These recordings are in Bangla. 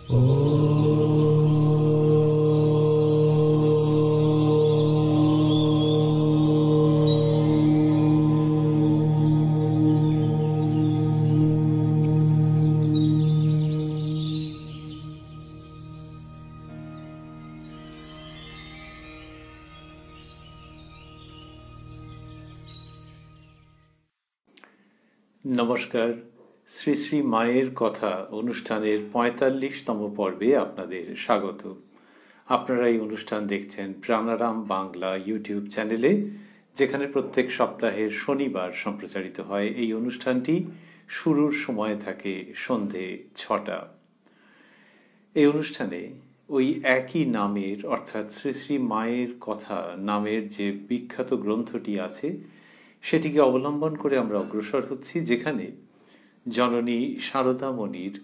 নমস্কার। শ্রী শ্রী মায়ের কথা অনুষ্ঠানের ৪৫তম পর্বে আপনাদের স্বাগত। আপনারা এই অনুষ্ঠান দেখছেন প্রাণারাম বাংলা ইউটিউব চ্যানেলে, যেখানে প্রত্যেক সপ্তাহের শনিবার সম্প্রচারিত হয়। এই অনুষ্ঠানটি শুরুর সময় থাকে সন্ধে ৬টা। এই অনুষ্ঠানে ওই একই নামের অর্থাৎ শ্রী শ্রী মায়ের কথা নামের যে বিখ্যাত গ্রন্থটি আছে সেটিকে অবলম্বন করে আমরা অগ্রসর হচ্ছি, যেখানে জননী শারদামণির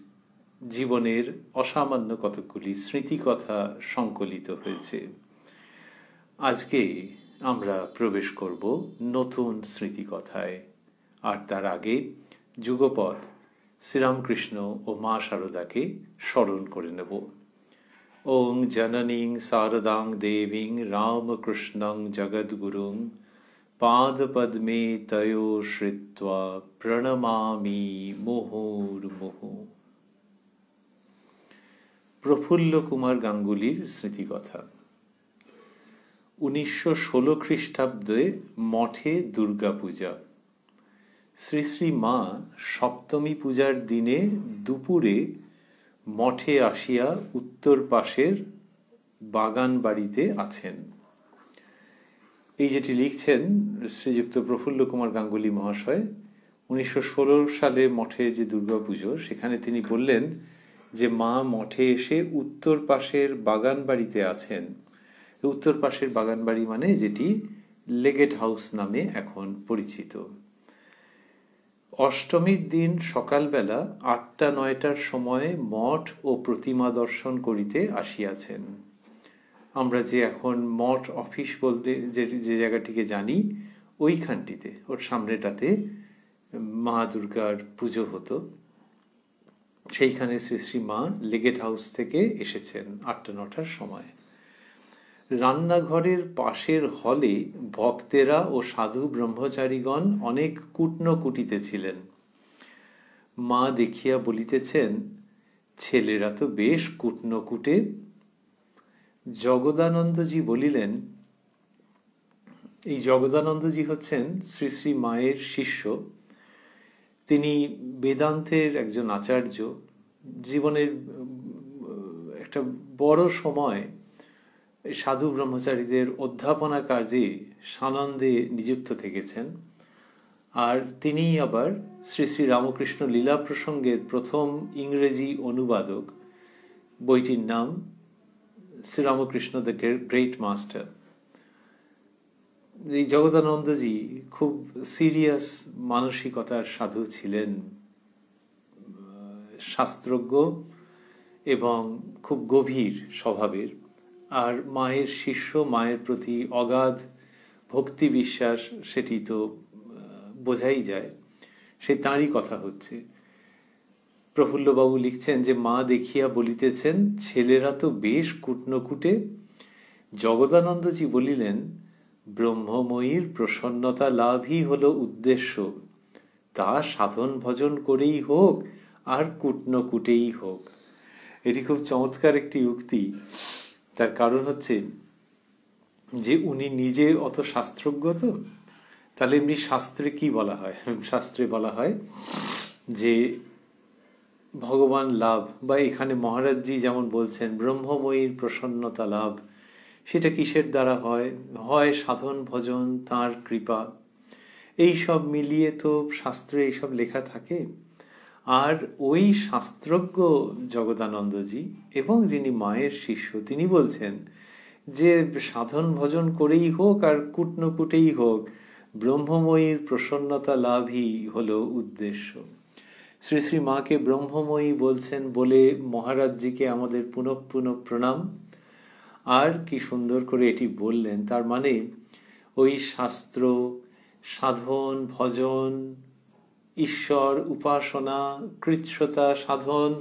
জীবনের অসামান্য কতকগুলি স্মৃতিকথা সংকলিত হয়েছে। আজকে আমরা প্রবেশ করব নতুন স্মৃতিকথায়, আর তার আগে যুগপৎ শ্রীরামকৃষ্ণ ও মা শারদাকে স্মরণ করে নেব। ওং জননীং শারদাং দেবীং রামকৃষ্ণং জগদ্গুরুং পাদপদ্মে তয়ো শ্রিত্বা প্রণমামি মুহুর্মুহু। প্রফুল্ল কুমার গাঙ্গুলির স্মৃতিকথা। ১৯১৬ খ্রিস্টাব্দে মঠে দুর্গাপূজা। শ্রী শ্রী মা সপ্তমী পূজার দিনে দুপুরে মঠে আসিয়া উত্তর পাশের বাগান বাড়িতে আছেন। এই যেটি লিখছেন শ্রীযুক্ত প্রফুল্ল কুমার গাঙ্গুলি মহাশয়, ১৯১৬ সালে মঠে যে দুর্গাপুজো, সেখানে তিনি বললেন যে মা মঠে এসে উত্তর পাশের বাগান বাড়িতে আছেন। উত্তর পাশের বাগান বাড়ি মানে যেটি লেগেট হাউস নামে এখন পরিচিত। অষ্টমীর দিন সকালবেলা ৮টা-৯টার সময় মঠ ও প্রতিমা দর্শন করিতে আসিয়াছেন। আমরা যে এখন মঠ অফিস বলতে যে জায়গাটিকে জানি, ওইখানটিতে, ওর সামনেটাতে মা দুর্গার পুজো হতো। সেইখানে শ্রী শ্রী মা লেগেট হাউস থেকে এসেছেন ৮টা-৯টার সময়। রান্নাঘরের পাশের হলে ভক্তেরা ও সাধু ব্রহ্মচারীগণ অনেক কুটনো কুটিতেছিলেন। মা দেখিয়া বলিতেছেন, ছেলেরা তো বেশ কুটনো কুটে। জগদানন্দজি বলিলেন, এই জগদানন্দজি হচ্ছেন শ্রী শ্রী মায়ের শিষ্য। তিনি বেদান্তের একজন আচার্য। জীবনের একটা বড় সময় সাধু ব্রহ্মচারীদের অধ্যাপনা কার্যে সানন্দে নিযুক্ত থেকেছেন। আর তিনি আবার শ্রী শ্রী রামকৃষ্ণ লীলা প্রসঙ্গের প্রথম ইংরেজি অনুবাদক। বইটির নাম শ্রীরামকৃষ্ণ দ্য গ্রেট মাস্টার। এই জগদানন্দজি খুব সিরিয়াস মানসিকতার সাধু ছিলেন, শাস্ত্রজ্ঞ এবং খুব গভীর স্বভাবের। আর মায়ের শিষ্য, মায়ের প্রতি অগাধ ভক্তি বিশ্বাস, সেটি তো বোঝাই যায়। সে তাঁরই কথা হচ্ছে। প্রফুল্লবাবু লিখছেন যে মা দেখিয়া বলিতেছেন, ছেলেরা তো বেশ কুটনো কুটে। জগদানন্দজি বলিলেন, ব্রহ্মময়ীর প্রসন্নতা লাভই হলো উদ্দেশ্য। তা সাধন ভজন করেই হোক আর কুটনো কুটেই হোক। এটি খুব চমৎকার একটি উক্তি। তার কারণ হচ্ছে যে উনি নিজে অত শাস্ত্রজ্ঞ, তো তাহলে এমনি শাস্ত্রে কি বলা হয়? শাস্ত্রে বলা হয় যে ভগবান লাভ, বা এখানে মহারাজজি যেমন বলছেন ব্রহ্মময়ীর প্রসন্নতা লাভ, সেটা কিসের দ্বারা হয়? হয় সাধন ভজন, তাঁর কৃপা। এই সব মিলিয়ে তো শাস্ত্রে এইসব লেখা থাকে। আর ওই শাস্ত্রজ্ঞ জগদানন্দজি এবং যিনি মায়ের শিষ্য, তিনি বলছেন যে সাধন ভজন করেই হোক আর কুটনো কুটেই হোক, ব্রহ্মময়ীর প্রসন্নতা লাভই হলো উদ্দেশ্য। শ্রী শ্রী মাকে ব্রহ্মময়ী বলছেন বলে মহারাজজিকে আমাদের পুনঃ পুনঃ প্রণাম। আর কি সুন্দর করে এটি বললেন, তার মানে ওই শাস্ত্র, সাধন ভজন, ঈশ্বর উপাসনা, কৃচ্ছতা সাধন,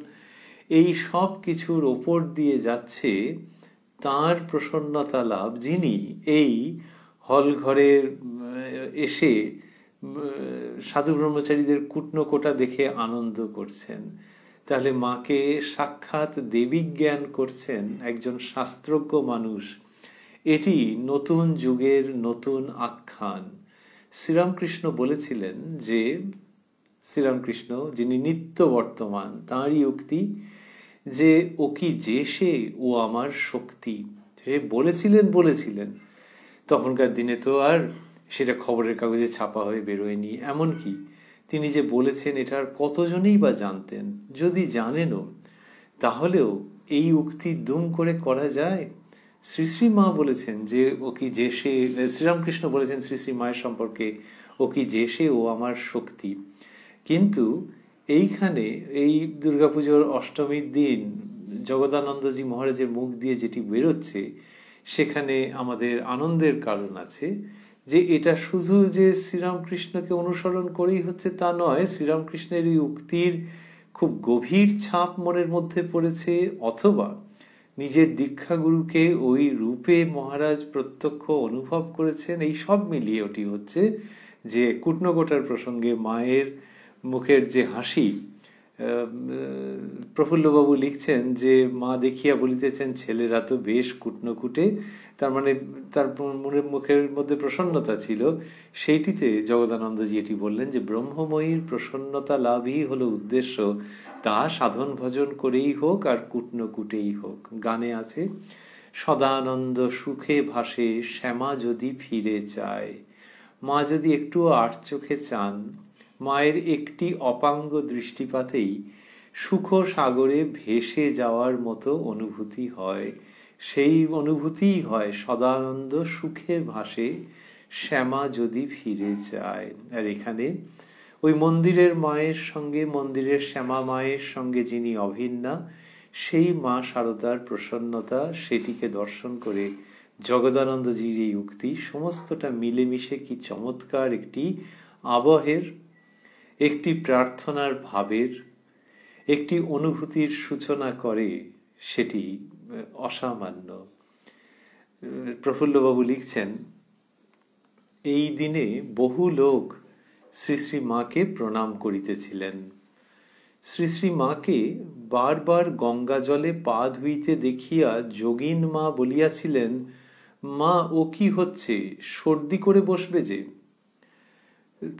এই সব কিছুর ওপর দিয়ে যাচ্ছে তার প্রসন্নতা লাভ, যিনি এই হল ঘরের এসে সাধু ব্রহ্মচারীদের কুটনোকোটা দেখে আনন্দ করছেন। তাহলে মাকে সাক্ষাৎ দেবী জ্ঞান করছেন একজন শাস্ত্রজ্ঞ মানুষ। এটি নতুন যুগের নতুন আখ্যান। শ্রীরামকৃষ্ণ বলেছিলেন যে, শ্রীরামকৃষ্ণ যিনি নিত্য বর্তমান, তাঁরই উক্তি যে ও কি যে সে, ও আমার শক্তি। সে বলেছিলেন তখনকার দিনে তো আর সেটা খবরের কাগজে ছাপা হয়ে বেরোয়নি। এমনকি তিনি যে বলেছেন এটা আর কতজনেই বা জানতেন? যদি জানেনও, তাহলেও এই উক্তি দুম করে করা যায়? শ্রী শ্রী মা বলেছেন যে ও কি যে সে, শ্রীরামকৃষ্ণ বলেছেন শ্রী শ্রী মায়ের সম্পর্কে, ও কি যে সে, ও আমার শক্তি। কিন্তু এইখানে এই দুর্গাপুজোর অষ্টমীর দিন জগদানন্দজি মহারাজের মুখ দিয়ে যেটি বেরোচ্ছে, সেখানে আমাদের আনন্দের কারণ আছে যে এটা শুধু যে শ্রীরামকৃষ্ণকে অনুসরণ করেই হচ্ছে তা নয়। শ্রীরামকৃষ্ণের এই উক্তির খুব গভীর ছাপ মনের মধ্যে পড়েছে, অথবা নিজের দীক্ষাগুরুকে ওই রূপে মহারাজ প্রত্যক্ষ অনুভব করেছেন। এই সব মিলিয়ে ওটি হচ্ছে যে কুটনোকোটার প্রসঙ্গে মায়ের মুখের যে হাসি। প্রফুল্লবাবু লিখছেন যে মা দেখিয়া বলিতেছেন ছেলেরা তো বেশ কুটনোকুটে, তার মানে তার মুখের মধ্যে প্রসন্নতা ছিল। সেইটিতে জগদানন্দজি এটি বললেন যে ব্রহ্মময়ীর প্রসন্নতা লাভই হলো উদ্দেশ্য, তা সাধন ভজন করেই হোক আর কুটনোকুটেই হোক। গানে আছে, সদানন্দ সুখে ভাসে শ্যামা যদি ফিরে চায়। মা যদি একটু আট চোখে চান, মায়ের একটি অপাঙ্গ দৃষ্টিপাতেই সুখ সাগরে ভেসে যাওয়ার মতো অনুভূতি হয়। সেই অনুভূতিই হয় সদানন্দ সুখে ভাসে শ্যামা যদি ফিরে যায়। আর এখানে ওই মন্দিরের মায়ের সঙ্গে, মন্দিরের শ্যামা মায়ের সঙ্গে যিনি অভিন্না, সেই মা শারদার প্রসন্নতা, সেটিকে দর্শন করে জগদানন্দজির এই উক্তি সমস্তটা মিলেমিশে কি চমৎকার একটি আবহের, একটি প্রার্থনার ভাবের, একটি অনুভূতির সূচনা করে, সেটি অসামান্য। প্রফুল্লবাবু লিখছেন, এই দিনে বহু লোক শ্রী শ্রী মাকে প্রণাম করিতেছিলেন। শ্রী শ্রী মাকে বারবার গঙ্গা জলে পা ধুইতে দেখিয়া যোগিন মা বলিয়াছিলেন, মা ও কি হচ্ছে, সর্দি করে বসবে যে।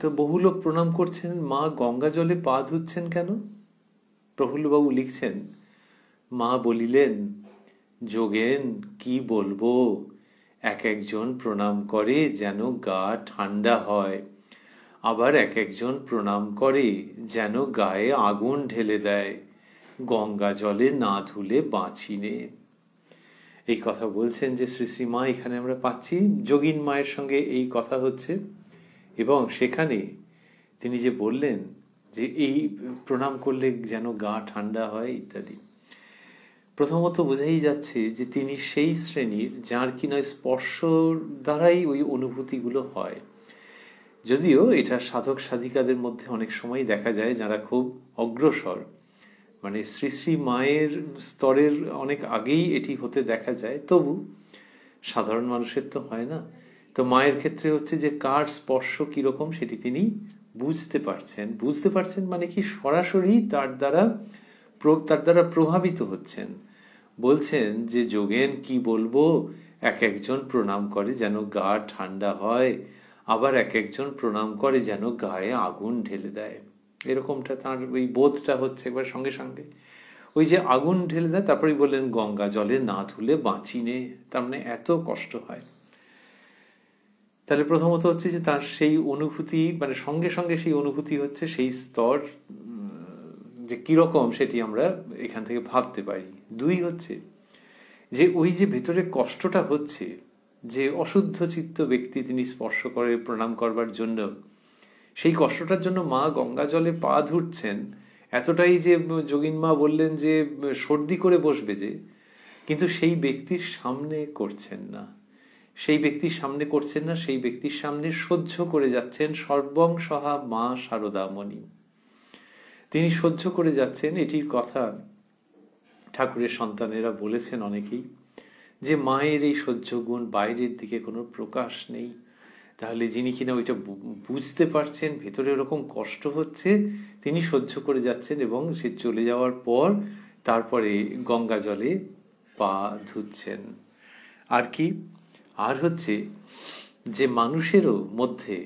তো বহু লোক প্রণাম করছেন, মা গঙ্গা জলে পা ধুচ্ছেন কেন? প্রফুল্লবাবু লিখছেন, মা বলিলেন, যোগেন কি বলবো, এক একজন প্রণাম করে যেন গা ঠান্ডা হয়, আবার এক একজন প্রণাম করে যেন গায়ে আগুন ঢেলে দেয়, গঙ্গা জলে না ধুলে বাঁচি নে। এই কথা বলছেন যে শ্রী শ্রী মা। এখানে আমরা পাচ্ছি যোগিন মায়ের সঙ্গে এই কথা হচ্ছে, এবং সেখানে তিনি যে বললেন যে এই প্রণাম করলে যেন গা ঠান্ডা হয় ইত্যাদি। প্রথমত বোঝাই যাচ্ছে যে তিনি সেই শ্রেণীর যার কিনা স্পর্শ দ্বারাই ওই অনুভূতিগুলো হয়। যদিও এটা সাধক সাধিকাদের মধ্যে অনেক সময় দেখা যায় যারা খুব অগ্রসর, মানে শ্রী শ্রী মায়ের স্তরের অনেক আগেই এটি হতে দেখা যায়, তবু সাধারণ মানুষের তো হয় না। তো মায়ের ক্ষেত্রে হচ্ছে যে কার স্পর্শ কিরকম সেটি তিনি বুঝতে পারছেন মানে কি সরাসরি তার দ্বারা প্রভাবিত হচ্ছেন। বলছেন যে যোগেন কি বলবো, এক একজন প্রণাম করে যেন গা ঠান্ডা হয়, আবার এক একজন প্রণাম করে যেন গায়ে আগুন ঢেলে দেয়। এরকমটা তার ওই বোধটা হচ্ছে একবার সঙ্গে সঙ্গে। ওই যে আগুন ঢেলে দেয়, তারপরেই বললেন গঙ্গা জলে না ধুলে বাঁচি নে, তার মানে এত কষ্ট হয়। তাহলে প্রথমত হচ্ছে যে তার সেই অনুভূতি, মানে সঙ্গে সঙ্গে সেই অনুভূতি হচ্ছে সেই স্তর যে কিরকম সেটি আমরা এখান থেকে ভাবতে পারি। দুই হচ্ছে যে ওই যে ভেতরে কষ্টটা হচ্ছে, যে অশুদ্ধ চিত্ত ব্যক্তি তিনি স্পর্শ করে প্রণাম করবার জন্য, সেই কষ্টটার জন্য মা গঙ্গা জলে পা ধুচ্ছেন, এতটাই যে যোগিন মা বললেন যে সর্দি করে বসবে যে, কিন্তু সেই ব্যক্তির সামনে করছেন না, সেই ব্যক্তির সামনে সহ্য করে যাচ্ছেন সর্বং সহা মা শারদামণি। তিনি সহ্য করে যাচ্ছেন। এটির কথা ঠাকুরের সন্তানেরা বলেছেন অনেকেই যে মায়ের এই সহ্য গুণ বাইরের দিকে কোনো প্রকাশ নেই, তাহলে যিনি কিনা ওইটা বুঝতে পারছেন, ভেতরে ওরকম কষ্ট হচ্ছে, তিনি সহ্য করে যাচ্ছেন এবং সে চলে যাওয়ার পর তারপরে গঙ্গা জলে পা ধুচ্ছেন। আর কি, আর হচ্ছে যে মানুষেরও মধ্যে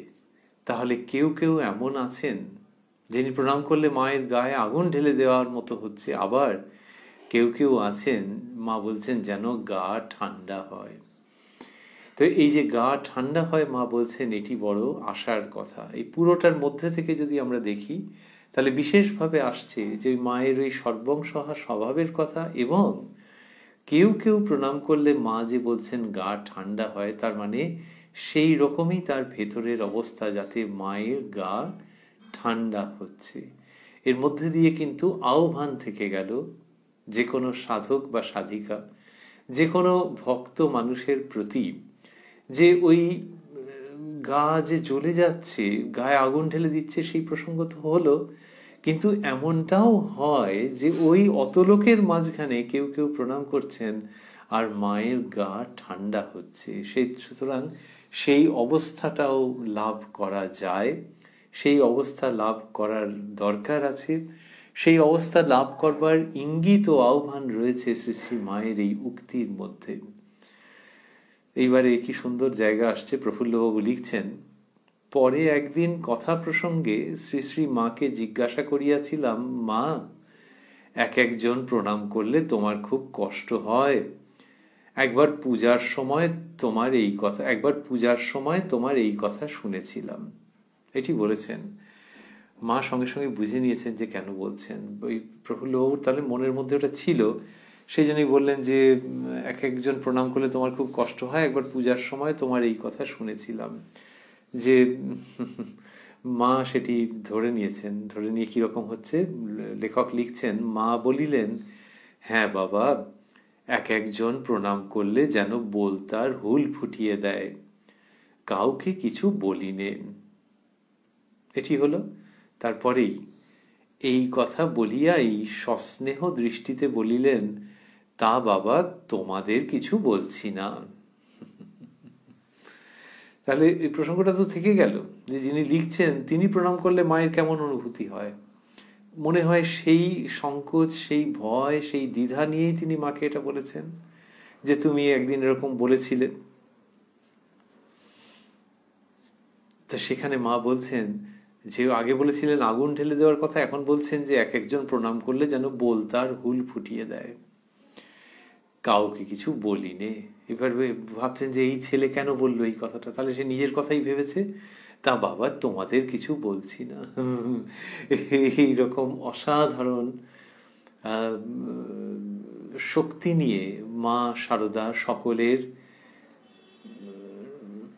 তাহলে কেউ কেউ এমন আছেন যিনি প্রণাম করলে মায়ের গায়ে আগুন ঢেলে দেওয়ার মতো হচ্ছে, আবার কেউ কেউ আছেন মা বলছেন যেন গা ঠান্ডা হয়। তো এই যে গা ঠান্ডা হয় মা বলছেন, এটি বড় আশার কথা। এই পুরোটার মধ্যে থেকে যদি আমরা দেখি তাহলে বিশেষভাবে আসছে যে মায়ের ওই সর্বংসহা স্বভাবের কথা, এবং কেউ কেউ প্রণাম করলে মা যে বলছেন গা ঠান্ডা হয়, তার মানে সেই রকমই তার ভেতরের অবস্থা, যাতে মায়ের গা ঠান্ডা হচ্ছে। এর মধ্যে দিয়ে কিন্তু আহ্বান থেকে গেল যে কোনো সাধক বা সাধিকা, যে কোনো ভক্ত মানুষের প্রতি, যে ওই গা যে জ্বলে যাচ্ছে, গায়ে আগুন ঢেলে দিচ্ছে, সেই প্রসঙ্গ তো হলো, কিন্তু এমনটাও হয় যে ওই অত লোকের মাঝখানে কেউ কেউ প্রণাম করছেন আর মায়ের গা ঠান্ডা হচ্ছে। সুতরাং সেই অবস্থাটাও লাভ করা যায়, সেই অবস্থা লাভ করার দরকার আছে। সেই অবস্থা লাভ করবার ইঙ্গিত ও আহ্বান রয়েছে শ্রী শ্রী মায়ের এই উক্তির মধ্যে। এইবারে কি সুন্দর জায়গা আসছে, প্রফুল্লবাবু লিখছেন, পরে একদিন কথা প্রসঙ্গে শ্রী শ্রী মাকে জিজ্ঞাসা করিয়াছিলাম, মা, এক একজন প্রণাম করলে তোমার খুব কষ্ট হয়, একবার পূজার সময় তোমার এই কথা শুনেছিলাম। এটি বলেছেন। মা সঙ্গে সঙ্গে বুঝে নিয়েছেন যে কেন বলছেন। ওই প্রফুল্লবাবুর তাহলে মনের মধ্যে ওটা ছিল, সেই জন্যই বললেন যে এক একজন প্রণাম করলে তোমার খুব কষ্ট হয়, একবার পূজার সময় তোমার এই কথা শুনেছিলাম। যে মা সেটি ধরে নিয়েছেন। ধরে নিয়ে কিরকম হচ্ছে, লেখক লিখছেন, মা বলিলেন, হ্যাঁ বাবা, এক একজন প্রণাম করলে যেন বলতার হুল ফুটিয়ে দেয়, কাউকে কিছু বলিনে। এটি হলো। তারপরেই এই কথা বলিয়াই সস্নেহ দৃষ্টিতে বলিলেন, তা বাবা, তোমাদের কিছু বলছি না। তাহলে এই প্রসঙ্গটা তো থেকে গেল যে যিনি লিখছেন তিনি প্রণাম করলে মায়ের কেমন অনুভূতি হয়। মনে হয় সেই সংকোচ, সেই ভয়, সেই দ্বিধা নিয়েই তিনি মাকে এটা বলেছেন যে তুমি একদিন এরকম বলেছিলে। তো সেখানে মা বলছেন যে আগে বলেছিলেন আগুন ঢেলে দেওয়ার কথা, এখন বলছেন যে এক একজন প্রণাম করলে যেন বলতার হুল ফুটিয়ে দেয়, কাউকে কিছু বলিনে। এবার ভাবছেন যে এই ছেলে কেন বললো এই কথাটা, তাহলে সে নিজের কথাই ভেবেছে। তা বাবা, তোমাদের কিছু বলছি না। এইরকম অসাধারণ শক্তি নিয়ে মা শারদা সকলের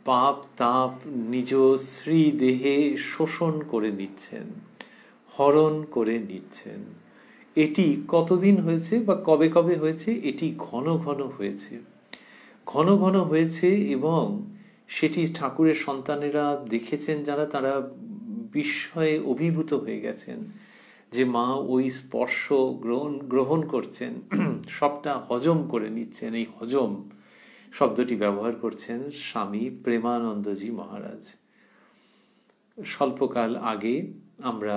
পাপ তাপ নিজ শ্রী দেহে শোষণ করে নিচ্ছেন, হরণ করে নিচ্ছেন। এটি কতদিন হয়েছে বা কবে কবে হয়েছে? এটি ঘন ঘন হয়েছে, ঘন ঘন হয়েছে, এবং সেটি ঠাকুরের সন্তানেরা দেখেছেন যারা, তারা বিস্ময়ে অভিভূত হয়ে গেছেন যে মা ওই স্পর্শ গ্রহণ করছেন, সবটা হজম করে নিচ্ছেন। এই হজম শব্দটি ব্যবহার করছেন স্বামী প্রেমানন্দজি মহারাজ। স্বল্পকাল আগে আমরা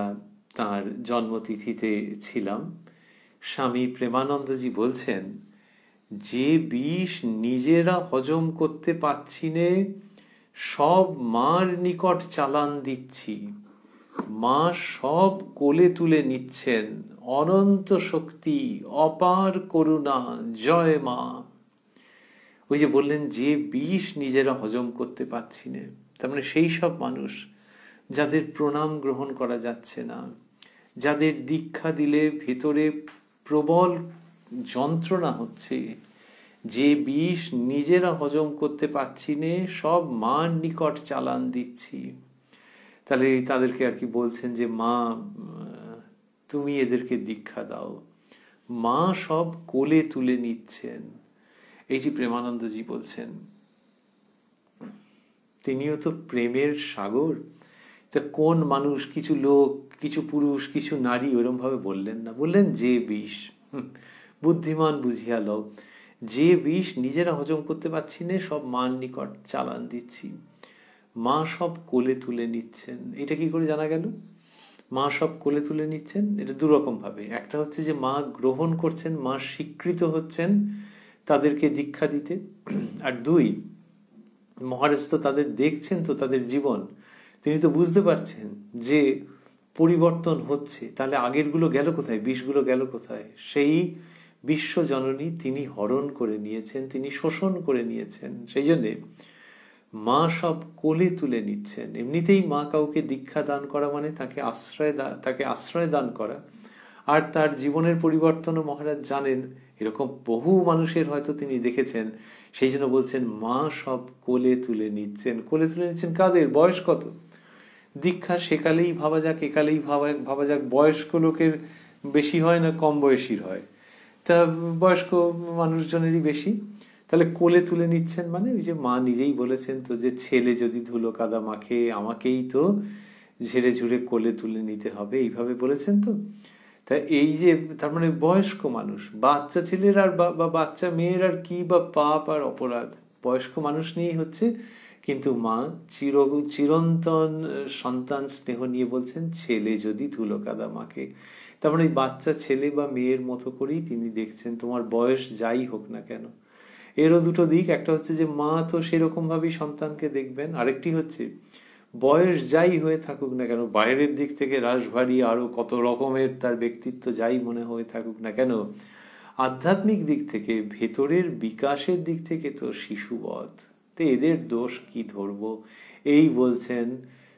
তার জন্মতিথিতে ছিলাম। স্বামী প্রেমানন্দজি বলছেন, যে বিষ নিজেরা হজম করতে পারছি নে, সব মার নিকট চালান দিচ্ছি, মা সব কোলে তুলে নিচ্ছেন, অনন্ত শক্তি, অপার করুণা, জয় মা। ওই যে বললেন যে বিষ নিজেরা হজম করতে পারছি না, তার মানে সেই সব মানুষ যাদের প্রণাম গ্রহণ করা যাচ্ছে না, যাদের দীক্ষা দিলে ভেতরে প্রবল যন্ত্রণা হচ্ছে, যে বিষ নিজেরা হজম করতে পারছি না, সব মার নিকট চালান দিচ্ছি। তাহলে তাদেরকে আর কি বলছেন যে মা, তুমি এদেরকে দীক্ষা দাও, মা সব কোলে তুলে নিচ্ছেন। এইটি প্রেমানন্দজি বলছেন। তিনিও তো প্রেমের সাগর। তা কোন মানুষ, কিছু লোক, কিছু পুরুষ, কিছু নারী ওরম ভাবে বললেন না, বললেন যে বিষ। বুদ্ধিমান বুঝিয়া লও, যে বিষ নিজেরা হজম করতে পারছি না সব মার নিকট চালান দিচ্ছি। মা সব কোলে তুলে নিচ্ছেন। এটা কি করে জানা গেল? মা সব কোলে তুলে নিচ্ছেন, এটা দুরকম ভাবে। একটা হচ্ছে যে মা গ্রহণ করছেন, মা স্বীকৃত হচ্ছেন তাদেরকে দীক্ষা দিতে। আর দুই, মহারাজ তো তাদের দেখছেন, তো তাদের জীবন তিনি তো বুঝতে পারছেন যে পরিবর্তন হচ্ছে। তাহলে আগেরগুলো গেল কোথায়, বিষগুলো গেল কোথায়? সেই বিশ্ব জননী তিনি হরণ করে নিয়েছেন, তিনি শোষণ করে নিয়েছেন। সেই জন্যে মা সব কোলে তুলে নিচ্ছেন। এমনিতেই মা কাউকে দীক্ষা দান করা মানে তাকে আশ্রয় দান করা। আর তার জীবনের পরিবর্তনও মহারাজ জানেন, এরকম বহু মানুষের হয়তো তিনি দেখেছেন। সেই জন্য বলছেন মা সব কোলে তুলে নিচ্ছেন। কোলে তুলে নিচ্ছেন কাদের? বয়স কত? দীক্ষা সেকালেই ভাবা যাক, একালেই ভাবা যাক। বয়স্ক লোকের বেশি হয় না কম বয়সীর হয়? তা বয়স্ক মানুষজনেরই বেশি। তাহলে কোলে তুলে নিচ্ছেন মানে ওই যে মা নিজেই বলেছেন তো, যে ছেলে যদি ধুলো কাদা মাখে আমাকেই তো ঝেড়ে ঝুড়ে কোলে তুলে নিতে হবে, এইভাবে বলেছেন তো। তা এই যে তার মানে বয়স্ক মানুষ, বাচ্চা ছেলের আর বা বাচ্চা মেয়ের আর কি বা পাপ আর অপরাধ, বয়স্ক মানুষ নিয়েই হচ্ছে। কিন্তু মা চিরন্তন সন্তান স্নেহ নিয়ে বলছেন ছেলে যদি ধুলো কাদা মাখে। তার মানে এই বাচ্চা ছেলে বা মেয়ের মতো করেই তিনি দেখছেন, তোমার বয়স যাই হোক না কেন। এরও দুটো দিক, একটা হচ্ছে যে মা তো সেরকম ভাবেই সন্তানকে দেখবেন, আরেকটি হচ্ছে বয়স যাই হয়ে থাকুক না কেন, বাইরের দিক থেকে রাশভারী আরো কত রকমের তার ব্যক্তিত্ব যাই মনে হয়ে থাকুক না কেন, আধ্যাত্মিক দিক থেকে ভেতরের বিকাশের দিক থেকে তো শিশুবৎ। তো এদের দোষ কি ধরবো? এই বলছেন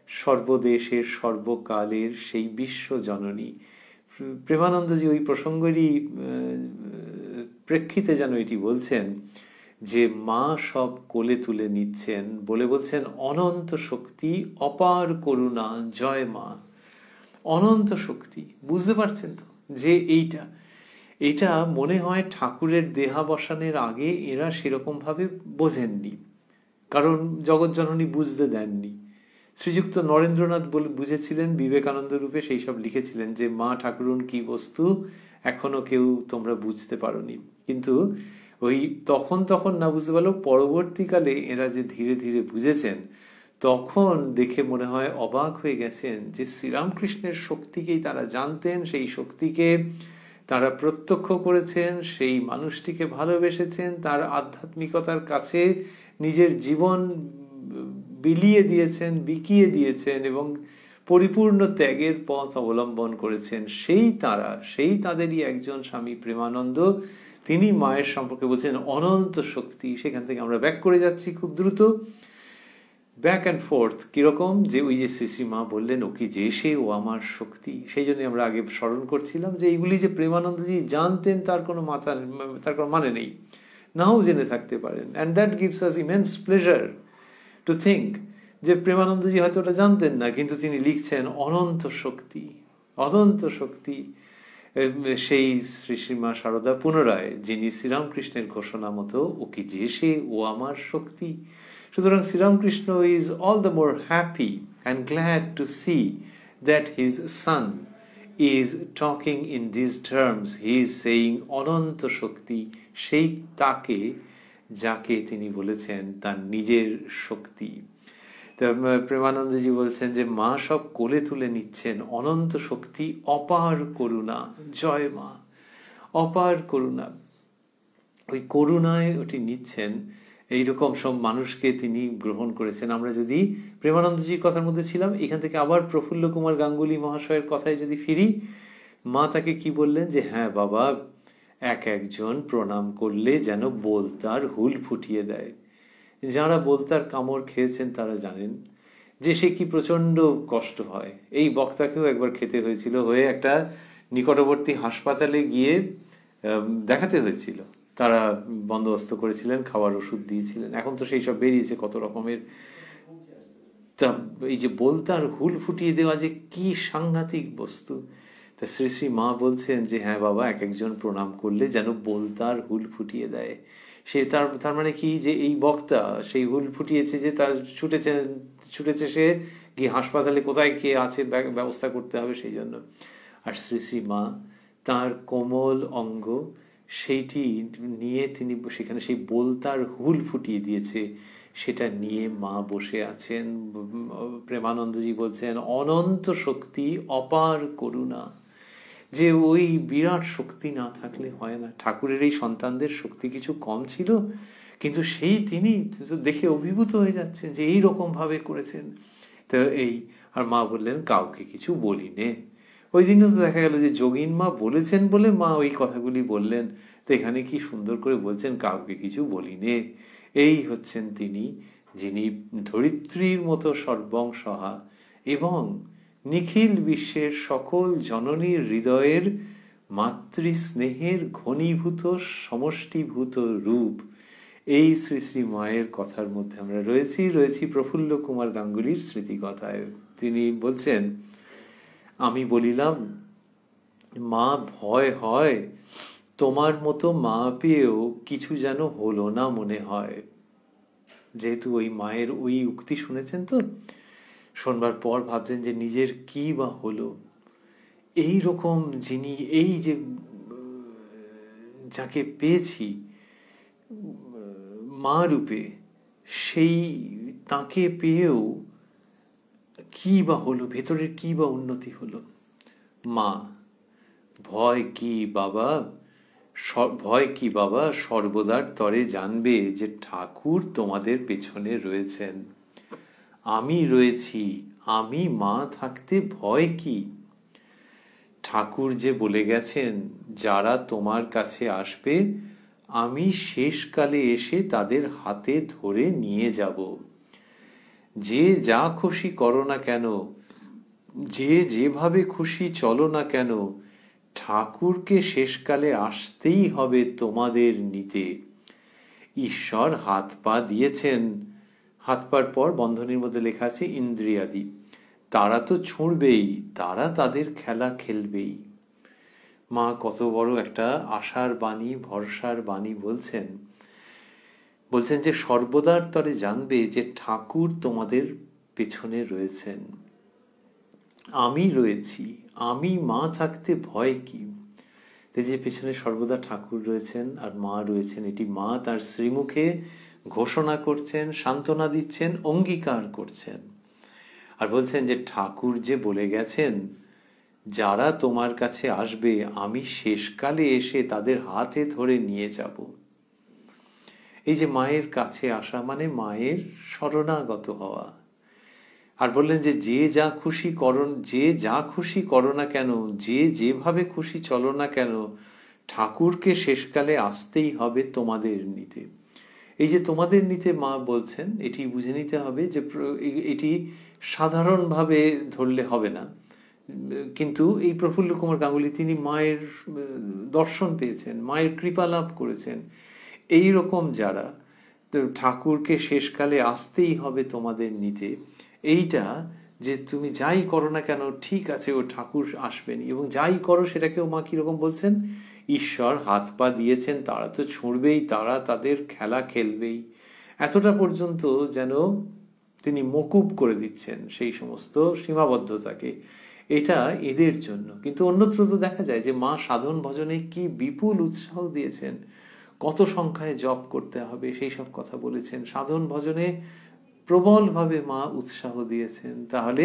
সর্বদেশের সর্বকালের সেই বিশ্ব জননী। প্রেমানন্দজি ওই প্রসঙ্গেরই প্রেক্ষিতে যেন এটি বলছেন যে মা সব কোলে তুলে নিচ্ছেন বলে বলছেন অনন্ত শক্তি অপার করুণা জয় মা। অনন্ত শক্তি, বুঝতে পারছেন তো যে এইটা মনে হয় ঠাকুরের দেহাবসানের আগে এরা সেরকম ভাবে বোঝেননি, কারণ জগৎ জননী বুঝতে দেননি। শ্রীযুক্ত নরেন্দ্রনাথ বুঝেছিলেন বিবেকানন্দ রূপে, সেই সব লিখেছিলেন যে মা ঠাকুরুন কি বস্তু এখনো কেউ তোমরা বুঝতে পারোনি। কিন্তু ওই তখন না বুঝতে পারলেও পরবর্তীকালে এরা যে ধীরে ধীরে বুঝেছেন, তখন দেখে মনে হয় অবাক হয়ে গেছেন যে শ্রীরামকৃষ্ণের শক্তিকেই তারা জানতেন, সেই শক্তিকে তারা প্রত্যক্ষ করেছেন, সেই মানুষটিকে ভালোবেসেছেন, তার আধ্যাত্মিকতার কাছে নিজের জীবন বিলিয়ে দিয়েছেন, বিকিয়ে দিয়েছেন এবং পরিপূর্ণ ত্যাগের পথ অবলম্বন করেছেন। সেই তাদেরই একজন স্বামী প্রেমানন্দ, তিনি মায়ের সম্পর্কে বলছেন অনন্ত শক্তি। সেখান থেকে আমরা ব্যাক করে যাচ্ছি খুব দ্রুত, ব্যাক অ্যান্ড ফোর্থ। কিরকম? যে ওই যে শ্রী মা বললেন ও কি যে সে ও আমার শক্তি, সেই জন্য আমরা আগে স্মরণ করছিলাম যে এইগুলি যে প্রেমানন্দজি জানতেন তার কোনো মানে নেই, নাও জেনে থাকতে পারেন। And that gives us immense pleasure to think যে প্রেমানন্দজি হয়তো ওটা জানতেন না, কিন্তু তিনি লিখছেন অনন্ত শক্তি, অনন্ত শক্তি। সেই শ্রী শ্রীমা সারদা পুনরায়, যিনি শ্রীরামকৃষ্ণের ঘোষণা মতো ও কি যে সে ও আমার শক্তি। সুতরাং Sri Ramakrishna is all the more happy and glad to see that his son is talking in these terms. He is saying অনন্ত শক্তি, সেই তাকে যাকে তিনি বলেছেন তার নিজের শক্তি। প্রেমানন্দজি বলছেন যে মা সব কোলে তুলে নিচ্ছেন, অনন্ত শক্তি অপার করুণা জয় মা। অপার করুণা, ওই করুণায় ওটি নিচ্ছেন, এইরকম সব মানুষকে তিনি গ্রহণ করেছেন। আমরা যদি প্রেমানন্দজির কথার মধ্যে ছিলাম, এখান থেকে আবার প্রফুল্ল কুমার গাঙ্গুলি মহাশয়ের কথায় যদি ফিরি, মা তাকে কি বললেন যে হ্যাঁ বাবা, একজন প্রণাম করলে যেন বোলতার হুল ফুটিয়ে দেয়। যারা বোলতার কামড় খেয়েছেন তারা জানেন যে সে কি প্রচন্ড কষ্ট হয়। এই বক্তাকেও একবার খেতে হয়েছিল, হয়ে একটা নিকটবর্তী হাসপাতালে গিয়ে দেখাতে হয়েছিল। তারা বন্দোবস্ত করেছিলেন, খাওয়ার ওষুধ দিয়েছিলেন। এখন তো সেই সব বেরিয়েছে কত রকমের। তা এই যে বোলতার হুল ফুটিয়ে দেওয়া যে কি সাংঘাতিক বস্তু। তা শ্রী শ্রী মা বলছেন যে হ্যাঁ বাবা, একজন প্রণাম করলে যেন বোলতার হুল ফুটিয়ে দেয়। সে তার মানে কি, যে এই বক্তা সেই হুল ফুটিয়েছে, যে তার ছুটেছে সে গিয়ে হাসপাতালে কোথায় কে আছে ব্যবস্থা করতে হবে সেই জন্য। আর শ্রী শ্রী মা তার কোমল অঙ্গ সেইটি নিয়ে তিনি সেখানে সেই বোলতার হুল ফুটিয়ে দিয়েছে, সেটা নিয়ে মা বসে আছেন। প্রেমানন্দজি বলছেন অনন্ত শক্তি, অপার করুণা, যে ওই বিরাট শক্তি না থাকলে হয় না। ঠাকুরের এই সন্তানদের শক্তি কিছু কম ছিল, কিন্তু সেই তিনি দেখে অভিভূত হয়ে যাচ্ছেন যে এই রকম ভাবে করেছেন। তো এই, আর মা বললেন কাউকে কিছু বলি নে। ওই দিনও তো দেখা গেল যে যোগীন মা বলেছেন বলে মা ওই কথাগুলি বললেন। তো এখানে কি সুন্দর করে বলছেন কাউকে কিছু বলি নে। এই হচ্ছেন তিনি, যিনি ধরিত্রীর মতো সর্বংসহা এবং নিখিল বিশ্বের সকল জননীর হৃদয়ের মাতৃস্নেহের ঘনীভূত সমষ্টিভূত রূপ। এই শ্রী শ্রী মায়ের কথার মধ্যে আমরা রয়েছি প্রফুল্ল কুমার গাঙ্গুলির স্মৃতিকথায়। তিনি বলছেন, আমি বলিলাম মা ভয় হয়, তোমার মতো মা পেয়েও কিছু যেন হলো না মনে হয়। যেহেতু ওই মায়ের ওই উক্তি শুনেছেন, তো শোনবার পর ভাবছেন যে নিজের কি বা হলো। এই রকম যিনি, এই যে যাকে পেয়েছি মা রূপে, সেই তাকে পেয়েও কি বা হলো, ভেতরের কি বা উন্নতি হলো। মা, ভয় কি বাবা, ভয় কি বাবা, সর্বদার তরে জানবে যে ঠাকুর তোমাদের পেছনে রয়েছেন। আমি রয়েছি, আমি মা থাকতে ভয় কি। ঠাকুর যে বলে গেছেন যারা তোমার কাছে আসবে আমি শেষকালে এসে তাদের হাতে ধরে নিয়ে যাব। যে যা খুশি করো না কেন, যে যেভাবে খুশি চলো না কেন, ঠাকুরকে শেষকালে আসতেই হবে তোমাদের নিতে। ঈশ্বর হাত পা দিয়েছেন। হাত পার পর বন্ধনীর মধ্যে লেখা আছে ইন্দ্রিয়াদি। তারা তো ছুঁড়বেই, তারা তাদের খেলা খেলবেই। মা কত বড় একটা আশার বাণী, ভরসার বাণী বলছেন। বলছেন যে সর্বদার তরে জানবে যে ঠাকুর তোমাদের পেছনে রয়েছেন। আমি রয়েছি, আমি মা থাকতে ভয় কি। যে পেছনে সর্বদা ঠাকুর রয়েছেন আর মা রয়েছেন, এটি মা তার শ্রীমুখে ঘোষণা করছেন, সান্ত্বনা দিচ্ছেন, অঙ্গীকার করছেন। আর বলছেন যে ঠাকুর যে বলে গেছেন যারা তোমার কাছে আসবে আমি শেষকালে এসে তাদের হাতে ধরে নিয়ে যাব। এই যে মায়ের কাছে আসা মানে মায়ের শরণাগত হওয়া। আর বললেন যে যে যা খুশি করো, যে যা খুশি করো না কেন, যে যেভাবে খুশি চলো না কেন, ঠাকুরকে শেষকালে আসতেই হবে তোমাদের নিতে। এই যে তোমাদের নিতে মা বলছেন, এটি বুঝে নিতে হবে যে এটি সাধারণভাবে ধরলে হবে না। কিন্তু এই প্রফুল্ল কুমার গাঙ্গুলি তিনি মায়ের দর্শন পেয়েছেন, মায়ের কৃপা লাভ করেছেন। এই রকম যারা ঠাকুরকে শেষকালে আসতেই হবে তোমাদের নিতে, এইটা যে তুমি যাই করো না কেন ঠিক আছে ও ঠাকুর আসবেন, এবং যাই করো সেটাকেও মা কিরকম বলছেন, ঈশ্বর হাত পা দিয়েছেন, তারা তো ছুঁড়বেই, তারা তাদের খেলা খেলবেই। এতটা পর্যন্ত যেন তিনি মকুব করে দিচ্ছেন সেই সমস্ত সীমাবদ্ধতাকে। এটা এদের জন্য। কিন্তু অন্যত্র তো দেখা যায় যে মা সাধন ভজনে কি বিপুল উৎসাহ দিয়েছেন, কত সংখ্যায় জপ করতে হবে সেই সব কথা বলেছেন, সাধন ভজনে প্রবলভাবে মা উৎসাহ দিয়েছেন। তাহলে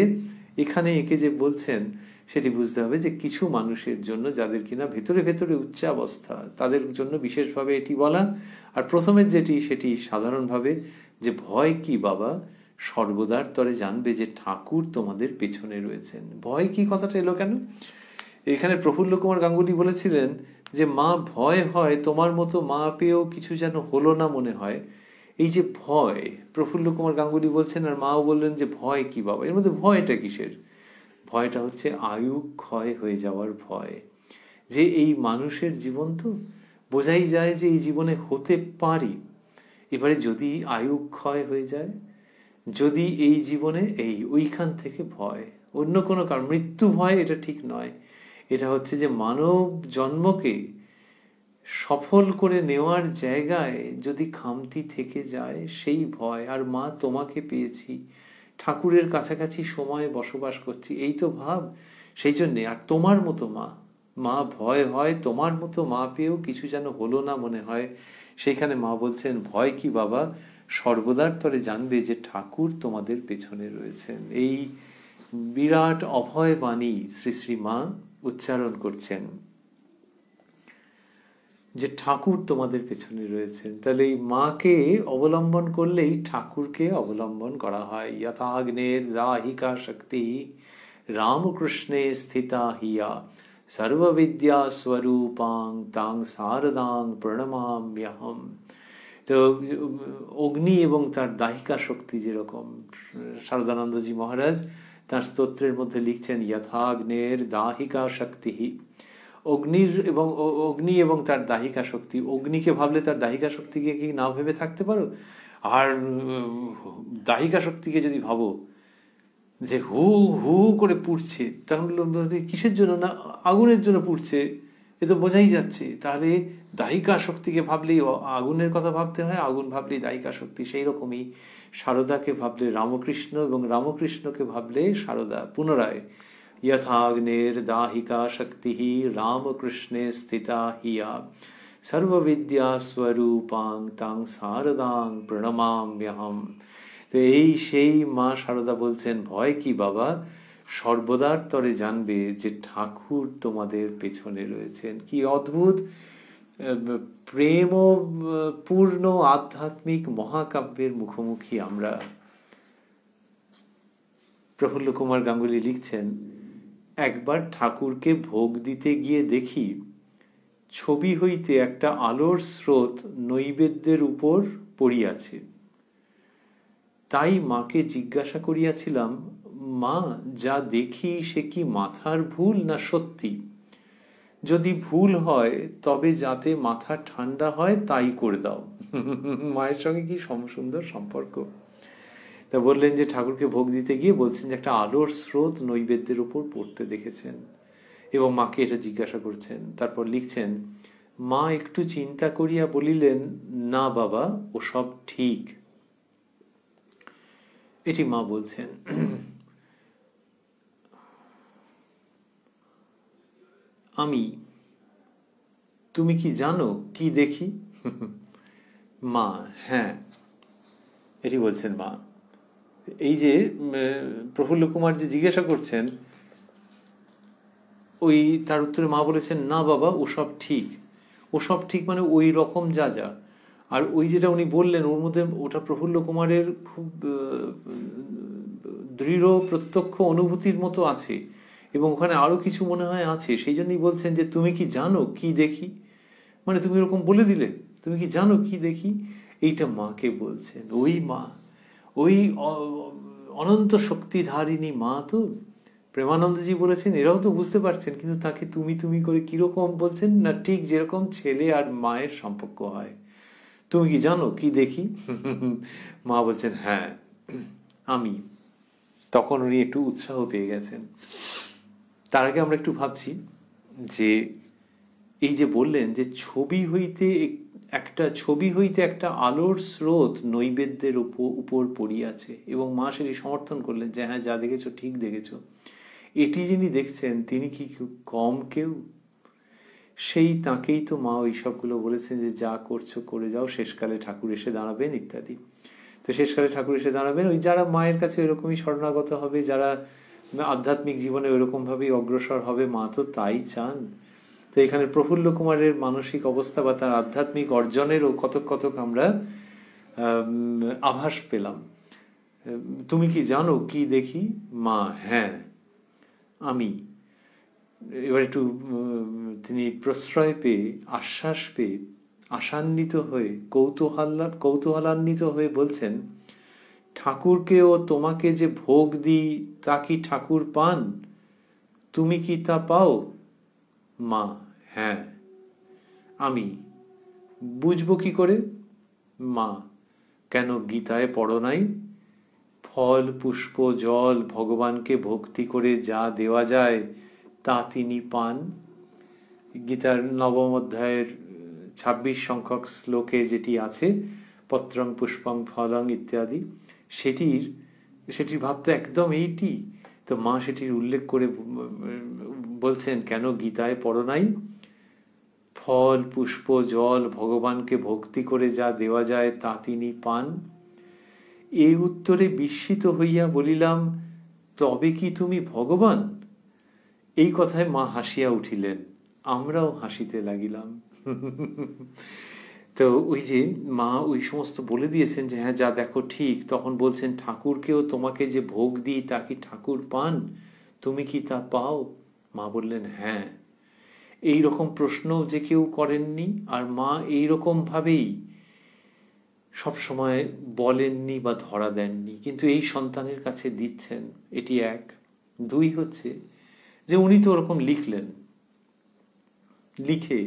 এখানে একে যে বলছেন সেটি বুঝতে হবে যে কিছু মানুষের জন্য যাদের কিনা ভেতরে ভেতরে উচ্চাবস্থা, তাদের জন্য বিশেষভাবে এটি বলা। আর প্রথমের যেটি সেটি সাধারণভাবে যে ভয় কি বাবা, সর্বদার তরে জানবে যে ঠাকুর তোমাদের পেছনে রয়েছেন। ভয় কি কথাটা এলো কেন? এখানে প্রফুল্ল কুমার গাঙ্গুলি বলেছিলেন যে মা ভয় হয়, তোমার মতো মা পেয়েও কিছু যেন হলো না মনে হয়। এই যে ভয়, প্রফুল্ল কুমার গাঙ্গুলি বলছেন আর মাও বললেন যে ভয় কি বাবা, এর মধ্যে ভয়টা কিসের? ভয়টা হচ্ছে আয়ু ক্ষয় হয়ে যাওয়ার ভয়। যে এই মানুষের জীবন তো বোঝাই যায় যে এই জীবনে হতে পারি, এবারে যদি আয়ু ক্ষয় হয়ে যায়, যদি এই জীবনে এই ওইখান থেকে ভয়, অন্য কোনো কারণ, মৃত্যু ভয় এটা ঠিক নয়। এটা হচ্ছে যে মানব জন্মকে সফল করে নেওয়ার জায়গায় যদি খামতি থেকে যায় সেই ভয়। আর মা তোমাকে পেয়েছি, ঠাকুরের কাছাকাছি সময় বসবাস করছি, এই তো ভাব। সেই জন্যে আর তোমার মতো মা, মা ভয় হয়, তোমার মতো মা পেয়েও কিছু যেন হলো না মনে হয়। সেখানে মা বলছেন, ভয় কি বাবা, সর্বদার তরে জানবে যে ঠাকুর তোমাদের পেছনে রয়েছেন। এই বিরাট অভয় বাণী শ্রী শ্রী মা উচ্চারণ করছেন যে ঠাকুর তোমাদের পেছনে রয়েছেন। তাহলে এই মাকে অবলম্বন করলেই ঠাকুরকে অবলম্বন করা হয়। যথাগ্নের দাহিকা শক্তি রামকৃষ্ণে স্থিতা হিয়া সর্ববিদ্যা স্বরূপাং তাং শারদাং প্রণমাম্যহম। তো অগ্নি এবং তার দাহিকা শক্তি যেরকম, শারদানন্দজি মহারাজ তার স্তোত্রের মধ্যে লিখছেন, যথাগ্নের দাহিকা শক্তি। অগ্নি এবং তার দাহিকা শক্তি। অগ্নিকে ভাবলে তার দাহিকা শক্তিকে কি না ভেবে থাকতে পারো? আর দাহিকা শক্তিকে যদি ভাবো যে হু হু করে পুড়ছে, তাহলে কিসের জন্য? না আগুনের জন্য পুড়ছে, এ তো বোঝাই যাচ্ছে। তাহলে দাহিকা শক্তিকে ভাবলেই আগুনের কথা ভাবতে হয়, আগুন ভাবলেই দাহিকা শক্তি। সেই রকমই সারদাকে ভাবলে রামকৃষ্ণ, এবং রামকৃষ্ণকে ভাবলে সারদা। পুনরায় यथाग्नेर दाहिका शक्ति रामकृष्णे स्थिता हिया सर्वविद्या स्वरूपां तां शारदां প্রণমাম্যহম। তো এই সেই মা সারদা বলছেন, ভয় কি বাবা, সর্বদার তরে জানবে যে ঠাকুর তোমাদের পেছনে রয়েছেন। কি অদ্ভুত প্রেম পূর্ণ আধ্যাত্মিক মহাকাব্যের মুখোমুখি আমরা। প্রফুল্ল কুমার গাঙ্গুলি লিখছেন, একবার ঠাকুরকে ভোগ দিতে গিয়ে দেখি ছবি হইতে একটা আলোর স্রোত নৈবেদ্যের উপর পড়িয়াছে। তাই মাকে জিজ্ঞাসা করিয়াছিলাম, মা যা দেখি সে কি মাথার ভুল না সত্যি? যদি ভুল হয় তবে যাতে মাথা ঠান্ডা হয় তাই করে দাও। মায়ের সঙ্গে কি সুন্দর সম্পর্ক। তা বললেন যে ঠাকুরকে ভোগ দিতে গিয়ে বলছেন যে একটা আলোর স্রোত নৈবেদ্যের উপর পড়তে দেখেছেন, এবং মাকে এটা জিজ্ঞাসা করছেন। তারপর লিখছেন, মা একটু চিন্তা করিয়া বলিলেন, না বাবা, ও সব ঠিক। এটি মা বলছেন। আমি, তুমি কি জানো কি দেখি? মা, হ্যাঁ। এটি বলছেন মা। এই যে প্রফুল্ল কুমার যে জিজ্ঞাসা করছেন, ওই তার উত্তরে মা বলেছেন, না বাবা, ওসব ঠিক। ওসব ঠিক মানে ওই রকম যা যা। আর ওই যেটা উনি বললেন ওর মধ্যে, ওটা প্রফুল্ল কুমারের খুব দৃঢ় প্রত্যক্ষ অনুভূতির মতো আছে, এবং ওখানে আরো কিছু মনে হয় আছে। সেই জন্যই বলছেন যে তুমি কি জানো কি দেখি, মানে তুমি এরকম বলে দিলে, তুমি কি জানো কি দেখি। এইটা মাকে বলছেন। ওই মা, ওই অনন্ত শক্তিধারিণী মা। তো প্রেমানন্দজি বলেছেন, এরাও তো বুঝতে পারছেন, কিন্তু তাকে তুমি তুমি করে কিরকম বলছেন না, ঠিক যেরকম ছেলে আর মায়ের সম্পর্ক হয়। তুমি কি জানো কি দেখি? মা বলছেন, হ্যাঁ আমি। তখন উনি একটু উৎসাহ পেয়ে গেছেন। তার আগে আমরা একটু ভাবছি যে এই যে বললেন যে ছবি হইতে একটা আলোর স্রোত নৈবেদ্যের উপর পড়িয়াছে, এবং মা সেটি সমর্থন করলেন যে হ্যাঁ, যা দেখেছো ঠিক দেখেছো। এটি যিনি দেখছেন তিনি কি কম কেউ? সেই তাকেই তো মা ওই সবগুলো বলেছেন যে যা করছো করে যাও, শেষকালে ঠাকুর এসে দাঁড়াবেন ইত্যাদি। তো শেষকালে ঠাকুর এসে দাঁড়াবেন ওই যারা মায়ের কাছে এরকমই শরণাগত হবে, যারা আধ্যাত্মিক জীবনে ওইরকম ভাবেই অগ্রসর হবে। মা তো তাই চান। তো এখানে প্রফুল্ল কুমারের মানসিক অবস্থা বা তার আধ্যাত্মিক অর্জনেরও কতক কতক আমরা আভাস পেলাম। তুমি কি জানো কি দেখি? মা, হ্যাঁ আমি। এবার একটু তিনি প্রশ্রয় পেয়ে, আশ্বাস পেয়ে, আশান্বিত হয়ে, কৌতূহলান্বিত হয়ে বলছেন, ঠাকুরকে ও তোমাকে যে ভোগ দিই তা কি ঠাকুর পান? তুমি কি তা পাও? মা, হ্যাঁ আমি। বুঝবো কি করে? মা, কেন গীতায় পড়ো নাই? ফল পুষ্প জল ভগবানকে ভক্তি করে যা দেওয়া যায় তা তিনি পান। গীতার 9ম অধ্যায়ের 26 সংখ্যক শ্লোকে যেটি আছে, পত্রং পুষ্পং ফলং ইত্যাদি, সেটির ভাব তো একদম এইটি। তো মা সেটির উল্লেখ করে বলছেন, কেন গীতায় পড়ো নাই? ফল পুষ্প জল ভগবানকে ভক্তি করে যা দেওয়া যায় তা তিনি পান। এই উত্তরে বিস্মিত হইয়া বলিলাম, তবে কি তুমি ভগবান? এই কথায় মা হাসিয়া উঠিলেন, আমরাও হাসিতে লাগিলাম। তো ওই যে মা ওই সমস্ত বলে দিয়েছেন যে হ্যাঁ যা দেখো ঠিক, তখন বলছেন, ঠাকুরকেও তোমাকে যে ভোগ দিই তা কি ঠাকুর পান? তুমি কি তা পাও? মা বললেন হ্যাঁ। এই রকম প্রশ্ন যে কেউ করেননি, আর মা এইরকম ভাবেই সবসময় বলেননি বা ধরা দেননি, কিন্তু এই সন্তানের কাছে দিচ্ছেন। এটি এক। দুই হচ্ছে যে উনি তো ওরকম লিখলেন, লিখে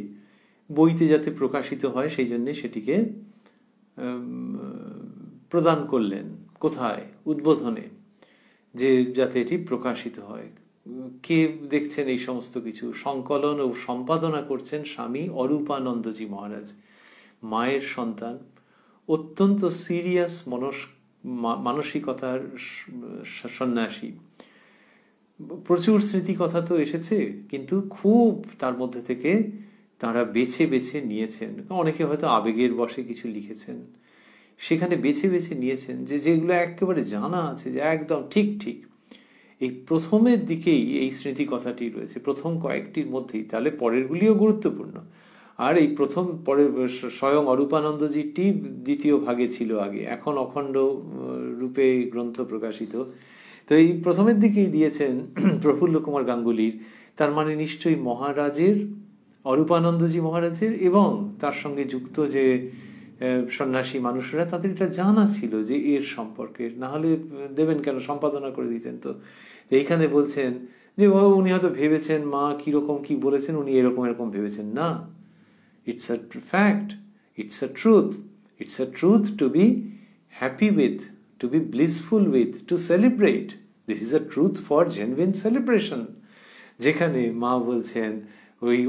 বইতে যাতে প্রকাশিত হয় সেই জন্য সেটিকে প্রদান করলেন। কোথায়? উদ্বোধনে, যে যাতে এটি প্রকাশিত হয়। কে দেখছেন এই সমস্ত কিছু? সংকলন ও সম্পাদনা করছেন স্বামী অরূপানন্দজি মহারাজ, মায়ের সন্তান, অত্যন্ত সিরিয়াস মানসিকতার সন্ন্যাসী। প্রচুর স্মৃতি কথা তো এসেছে, কিন্তু খুব তার মধ্যে থেকে তারা বেছে বেছে নিয়েছেন। অনেকে হয়তো আবেগের বশে কিছু লিখেছেন, সেখানে বেছে বেছে নিয়েছেন যে যেগুলো একেবারে জানা আছে যে একদম ঠিক ঠিক। এই প্রথমের দিকেই এই স্মৃতি কথাটি রয়েছে, প্রথম কয়েকটির মধ্যেই। তাহলে পরেরগুলিও গুরুত্বপূর্ণ। আর এই প্রথম পরের স্বয়ং অরূপানন্দজিটি দ্বিতীয় ভাগে ছিল আগে, এখন অখণ্ড রূপে গ্রন্থ প্রকাশিত। তো এই প্রথমের দিকেই দিয়েছেন প্রফুল্ল কুমার গাঙ্গুলির। তার মানে নিশ্চয়ই মহারাজের, অরূপানন্দজি মহারাজের এবং তার সঙ্গে যুক্ত যে সন্ন্যাসী মানুষরা, তাদের এটা জানা ছিল যে এর সম্পর্কে, না হলে দেবেন কেন, সম্পাদনা করে দিতেন। তো এইখানে বলছেন যে উনি হয়তো ভেবেছেন মা কিরকম কি বলেছেন, উনি এরকম এরকম ভেবেছেন। না, it's a fact, it's a truth, it's a truth to be happy with, to be blissful with, to celebrate. This is a truth for genuine celebration. যেখানে মা বলছেন ওই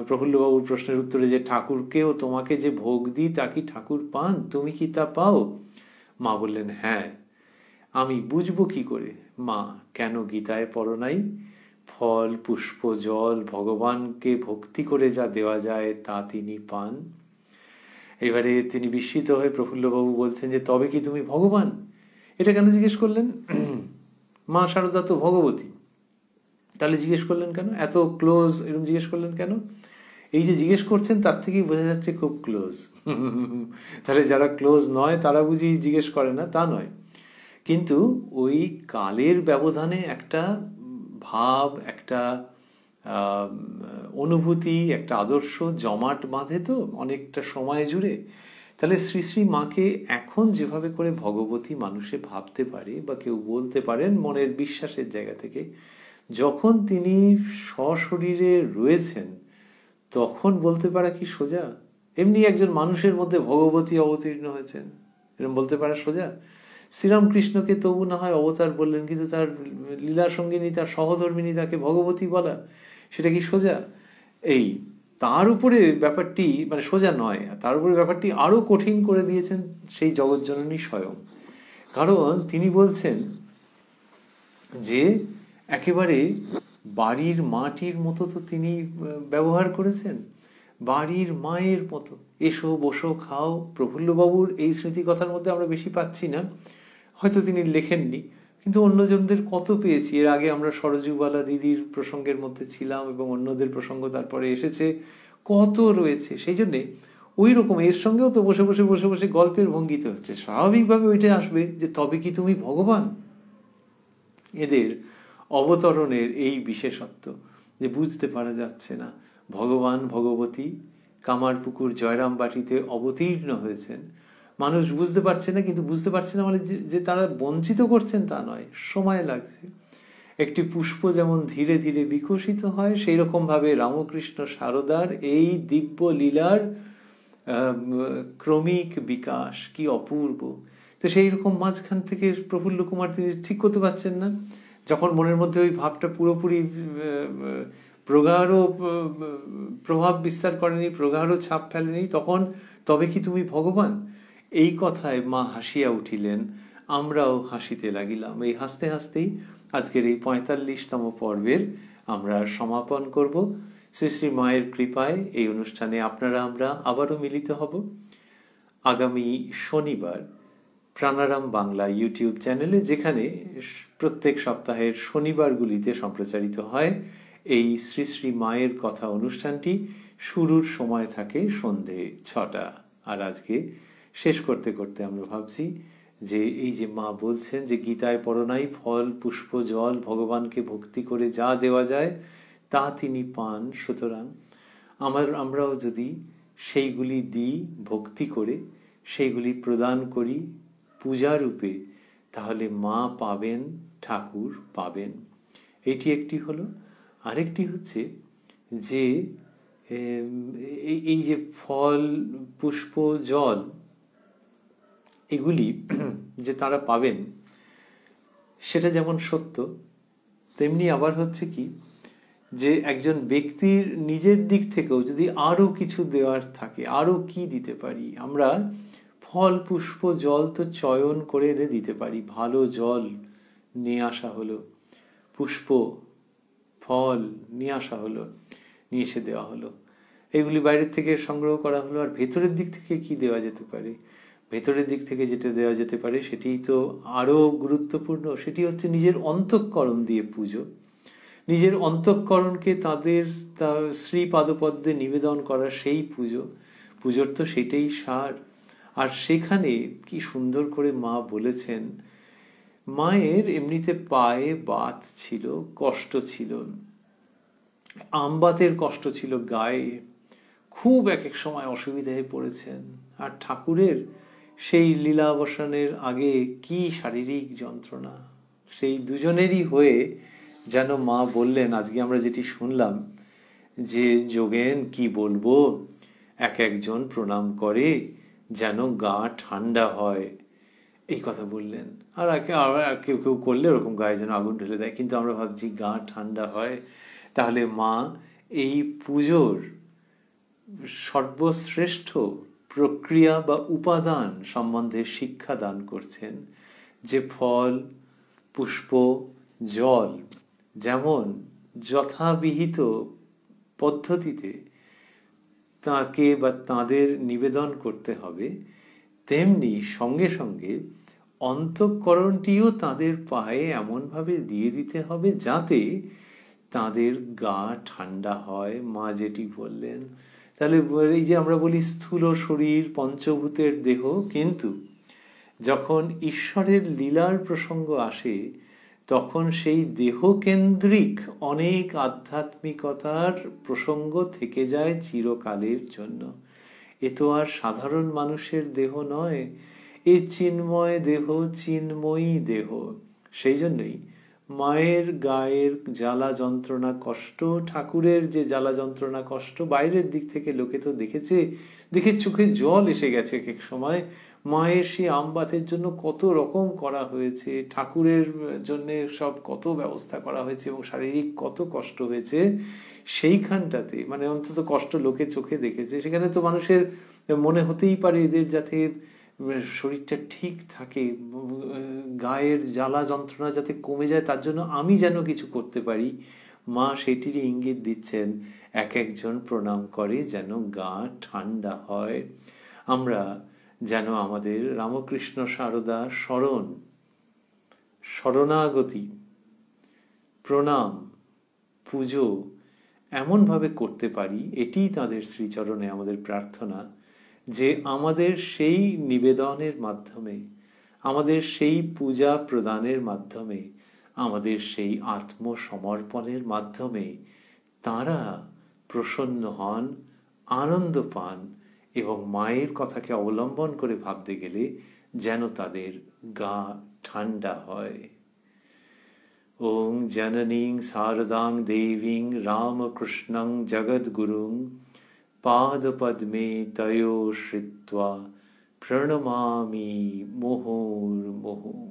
প্রফুল্লবাবুর প্রশ্নের উত্তরে যে ঠাকুরকেও তোমাকে যে ভোগ দিই তা কি ঠাকুর পান? তুমি কি তা পাও? মা বললেন হ্যাঁ। আমি বুঝবো কি করে মা, কেন গীতায় পড়ো নাই? ফল পুষ্প জল ভগবানকে ভক্তি করে যা দেওয়া যায় তা তিনি পান। এবারে তিনি বিস্মিত হয়ে প্রফুল্লবাবু বলছেন যে তবে কি তুমি ভগবান? এটা কেন জিজ্ঞেস করলেন? মা শারদা তো ভগবতী, তাহলে জিজ্ঞেস করলেন কেন? এত ক্লোজ এরকম জিজ্ঞেস করলেন কেন? এই যে জিজ্ঞেস করছেন তার থেকেই বোঝা যাচ্ছে খুব ক্লোজ। তাহলে যারা ক্লোজ নয় তারা বুঝি জিজ্ঞেস করে না, তা নয়। কিন্তু ওই কালের ব্যবধানে একটা ভাব, একটা অনুভূতি, একটা আদর্শ জমাট বাঁধে তো অনেকটা সময় জুড়ে। তাহলে শ্রী শ্রী মাকে এখন যেভাবে করে ভগবতী মানুষে ভাবতে পারে বা কেউ বলতে পারেন মনের বিশ্বাসের জায়গা থেকে, যখন তিনি সশরীরে রয়েছেন তখন বলতে পারা কি সোজা? এমনি একজন মানুষের মধ্যে ভগবতী অবতীর্ণ হয়েছেন, এরকম বলতে পারা সোজা? শ্রীরামকৃষ্ণকে তবু না হয় অবতার বললেন, কিন্তু তার লীলা সঙ্গিনী, তার সহধর্মিনী তাকে ভগবতী বলা, সেটা কি সোজা? এই তার উপরে ব্যাপারটি মানে সোজা নয়, তার উপরে ব্যাপারটি আরো কঠিন করে দিয়েছেন সেই জগৎজননী স্বয়ং। কারণ তিনি বলছেন যে একেবারে বাড়ির মাটির মতো তো তিনি ব্যবহার করেছেন, বাড়ির মায়ের মতো। এসো বসো খাও। প্রফুল্লবাবুর এই স্মৃতি কথার মধ্যে আমরা বেশি পাচ্ছি না, হয়তো তিনি লেখেননি, কিন্তু অন্যজনদের কত পেয়েছি। এর আগে আমরা সরজুবালা দিদির প্রসঙ্গের মধ্যে ছিলাম এবং অন্যদের প্রসঙ্গ তারপরে এসেছে, কত রয়েছে। সেই জন্যে ওই রকম এর সঙ্গেও তো বসে বসে বসে বসে গল্পের ভঙ্গিতে হচ্ছে, স্বাভাবিকভাবে ওইটা আসবে যে তবে কি তুমি ভগবান। এদের অবতরণের এই বিশেষত্ব যে বুঝতে পারা যাচ্ছে না ভগবান ভগবতী কামারপুকুর জয়রামবাটিতে অবতীর্ণ হয়েছেন। মানুষ বুঝতে পারছে না, কিন্তু বুঝতে পারছে না মানে যে তারা বঞ্চিত করছেন তা নয়, সময় লাগছে। একটি পুষ্প যেমন ধীরে ধীরে বিকশিত হয়, সেই রকম ভাবে রামকৃষ্ণ সারদার এই দিব্য লীলার ক্রমিক বিকাশ কি অপূর্ব। তো সেই রকম মাঝখান থেকে প্রফুল্ল কুমার তিনি ঠিক করতে পারছেন না, যখন মনের মধ্যে ওই ভাবটা পুরোপুরি প্রগাঢ় প্রভাব বিস্তার করেনি, প্রগাঢ় ছাপ ফেলেনি, তখন তবে কি তুমি ভগবান? এই কথায় মা হাসিয়া উঠিলেন, আমরাও হাসিতে লাগিলাম। এই হাসতে হাসতেই আজকের এই ৪৫তম পর্বের আমরা সমাপন করব। শ্রী শ্রী মায়ের কৃপায় এই অনুষ্ঠানে আপনারা আমরা আবারও মিলিত হব আগামী শনিবার প্রাণারাম বাংলা ইউটিউব চ্যানেলে, যেখানে প্রত্যেক সপ্তাহের শনিবারগুলিতে সম্প্রচারিত হয় এই শ্রী শ্রী মায়ের কথা অনুষ্ঠানটি। শুরুর সময় থাকে সন্ধে 6টা। আর আজকে শেষ করতে করতে আমরা ভাবছি যে এই যে মা বলছেন যে গীতায় পড়নাই ফল পুষ্প জল, ভগবানকে ভক্তি করে যা দেওয়া যায় তা তিনি পান। সুতরাং আমরাও যদি সেইগুলি দিই ভক্তি করে, সেইগুলি প্রদান করি পূজা রূপে, তাহলে মা পাবেন, ঠাকুর পাবেন। এইটি একটি হলো। আরেকটি হচ্ছে যে এই যে ফল পুষ্প জল এগুলি যে তারা পাবেন সেটা যেমন সত্য, তেমনি আবার হচ্ছে কি যে একজন ব্যক্তির নিজের দিক থেকেও যদি আরো কিছু দেওয়ার থাকে, আরো কি দিতে পারি আমরা। ফল পুষ্প জল তো চয়ন করে এনে দিতে পারি। ভালো জল নিয়ে আসা হলো, পুষ্প ফল নিয়ে আসা হলো, নিয়ে এসে দেওয়া হলো, এগুলি বাইরের থেকে সংগ্রহ করা হলো। আর ভেতরের দিক থেকে কি দেওয়া যেতে পারে? ভেতরের দিক থেকে যেটা দেওয়া যেতে পারে সেটি তো আরো গুরুত্বপূর্ণ। সেটি হচ্ছে নিজের অন্তঃকরণ দিয়ে পুজো, নিজের অন্তঃকরণকে তাদের শ্রী পাদপদ্মে নিবেদন করা, সেই পুজো। পুজোর তো সেটাই সার। আর সেখানে কি সুন্দর করে মা বলেছেন, মায়ের এমনিতে পায়ে বাত ছিল, কষ্ট ছিল, আমবাতের কষ্ট ছিল, গায়ে খুব এক এক সময় অসুবিধায় পড়েছেন। আর ঠাকুরের সেই লীলাবসানের আগে কি শারীরিক যন্ত্রণা, সেই দুজনেরই হয়ে যেন মা বললেন, আজকে আমরা যেটি শুনলাম যে যোগেন কি বলবো, এক একজন প্রণাম করে যেন গা ঠান্ডা হয়, এই কথা বললেন। আর কেউ কেউ করলে ওরকম গায়ে যেন আগুন ঢেলে দেয়, কিন্তু আমরা ভাবছি গা ঠান্ডা হয়। তাহলে মা এই পুজোর সর্বশ্রেষ্ঠ প্রক্রিয়া বা উপাদান সম্বন্ধে শিক্ষা দান করছেন, যে ফল পুষ্প জল যেমন যথাবিহিত পদ্ধতিতে তাকে বা তাদের নিবেদন করতে হবে, তেমনি সঙ্গে সঙ্গে অন্তঃকরণটিও তাদের পায়ে এমনভাবে দিয়ে দিতে হবে যাতে তাদের গা ঠান্ডা হয়। মা যেটি বললেন, তাহলে এই যে আমরা বলি স্থূল শরীর পঞ্চভূতের দেহ, কিন্তু যখন ঈশ্বরের লীলার প্রসঙ্গ আসে তখন সেই দেহকেন্দ্রিক অনেক আধ্যাত্মিকতার প্রসঙ্গ থেকে যায় চিরকালের জন্য। এ তো আর সাধারণ মানুষের দেহ নয়, এ চিন্ময় দেহ, চিন্ময়ী দেহ। সেই জন্যই মায়ের গায়ের জ্বালা যন্ত্রণা কষ্ট, ঠাকুরের যে জ্বালা যন্ত্রণা কষ্ট, বাইরের দিক থেকে লোকে তো দেখেছে, দেখে চোখে জল এসে গেছে এক সময়। মায়ের সেই আমবাতের জন্য কত রকম করা হয়েছে, ঠাকুরের জন্য সব কত ব্যবস্থা করা হয়েছে এবং শারীরিক কত কষ্ট হয়েছে সেইখানটাতে, মানে অন্তত কষ্ট লোকে চোখে দেখেছে। সেখানে তো মানুষের মনে হতেই পারে এদের যাতে শরীরটা ঠিক থাকে, গায়ের জ্বালা যন্ত্রণা যাতে কমে যায়, তার জন্য আমি যেন কিছু করতে পারি। মা সেটিরই ইঙ্গিত দিচ্ছেন, এক একজন প্রণাম করে যেন গা ঠান্ডা হয়। আমরা যেন আমাদের রামকৃষ্ণ সারদা শরণাগতি প্রণাম পুজো এমনভাবে করতে পারি, এটি তাদের শ্রীচরণে আমাদের প্রার্থনা, যে আমাদের সেই নিবেদনের মাধ্যমে, আমাদের সেই পূজা প্রদানের মাধ্যমে, আমাদের সেই আত্মসমর্পণের মাধ্যমে তারা প্রসন্ন হন, আনন্দ পান এবং মায়ের কথাকে অবলম্বন করে ভাবতে গেলে যেন তাদের গা ঠান্ডা হয়। ওং জননীং শারদাং দেবীং রামকৃষ্ণং জগদ্গুরুং পাদপদ্মে তয়োশ্রিত্বা প্রণমামি মুহুর্মুহুঃ।